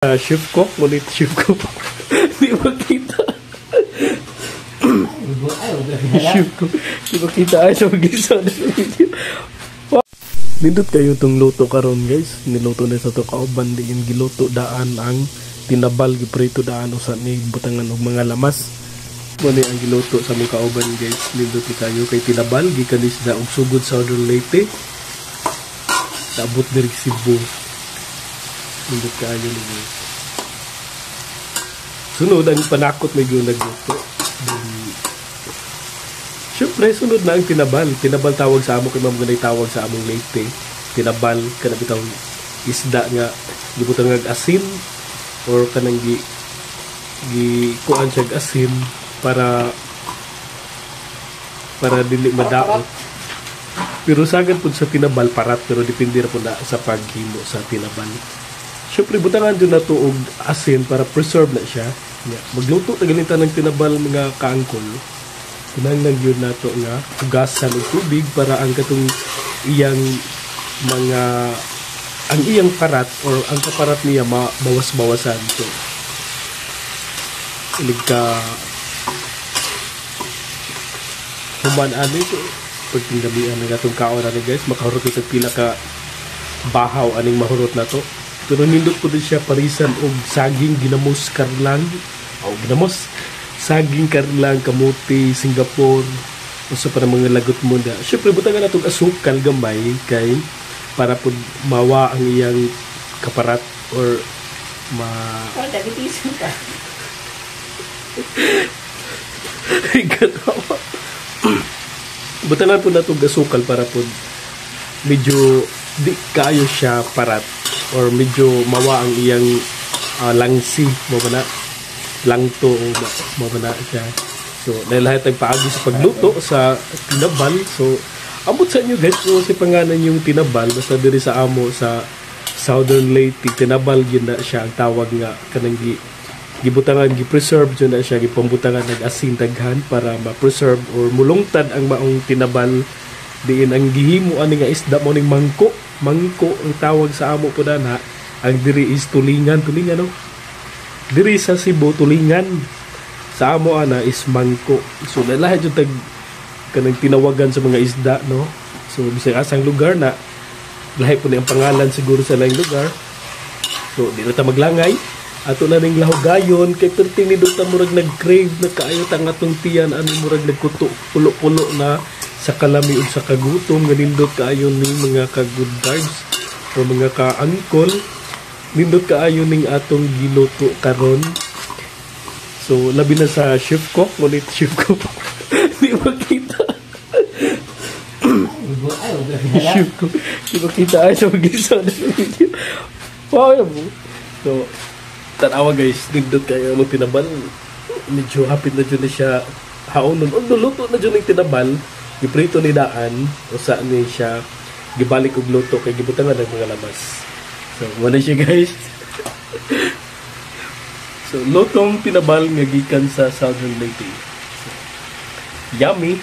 Chef cook, ngunit chef cook. Di makita. Chef cook. Di makita ay sa mag-isa na video. Nindot kayo itong luto karon guys. Niluto na sa ito kauban diin giluto daan ang tinabal, giprito daan usa ni butangan og mga lamas. Muna ang giluto sa mga kauban guys. Nindot kayo kay tinabal, gikanis na og sugod sa Southern Leyte. Tabot diri Cebu. Nindot kayo ni guys. Sunod ang panakot medyo nagluto. Siyempre, sunod na ang tinabal. Tinabal tawag sa amo, kay ma'am ganay tawag sa among Leyte. Tinabal, kanang bitang isda nga, gibutang ng asin, or kanang kuan siya asin, para dili madaot. Pero sagad po sa tinabal, parat, pero depende na po na sa paghimo sa tinabal. Siyempre, butangan dyan na ito og asin para preserve na siya. Magluto na ganito ng tinabal mga kaangkol. Kinahanglan yun na ito nga hugasan ng tubig para ang katong iyang mga ang iyang parat or ang kaparat niya mabawas-bawasan. So, ilig ka human ito pag tinggabihan ng atong kaon na guys, makahurot ito pila ka bahaw aning mahurot na to. Pero nindot ko din siya parisan og saging ginamos karlang o ginamos saging karlang kamuti Singapore usa pa mga lagot mo na. Syempre butangan natong asukal gamay kay para pud mawa ang iyang kaparat or dagitiso ka. Gatawa. Butangan po natong asukal para pud medyo di kayo siya parat or medyo mawa ang iyang langsi mo ba na langto mo ba na siya. So dahil lahat ay paagi sa pagluto sa tinabal, so amot sa inyo guys kung si pangalan yung tinabal basta diri sa amo sa Southern Leyte tinabal yun na siya ang tawag nga kanang gibutangan gi-preserve yun na siya gipambutangan nag-asin daghan para ma-preserve or mulungtad ang maong tinabal. Diin ang gihimo ani nga isda mo ning mangko ang tawag sa amo po na ang diri is tulingan no, diri sa Cebu tulingan, sa amo ana is mangko. So lahat yung kanang tinawagan sa mga isda no. So bisag asang lugar na lahat po ni ang pangalan siguro sa laing lugar. So di na ta maglangay ato na ning lahugayon kay perting ni Dr. murag nag-crave na kaayo tang atong tiyan ani murag nagkuto pulo-pulo na sa kalami o sa kagutom ganindot kaayo ning mga ka-good vibes o mga ka-angkol nindot kaayo ning atong giluto karon. So labi na sa chef cook ngunit chef cook di makita. Chef cook di makita ay sa mag-isa na video. Wow mo. So tanawa guys, nindot kayo mo tinabal medyo hapit na dyan na siya haonon o luto na dyan yung tinabal giprito ni daan usa ni siya gibalik og luto kay gibutangan ng mga lamas. So wala siya guys. So lutong tinabal nga gikan sa Southern Leyte. So, yummy.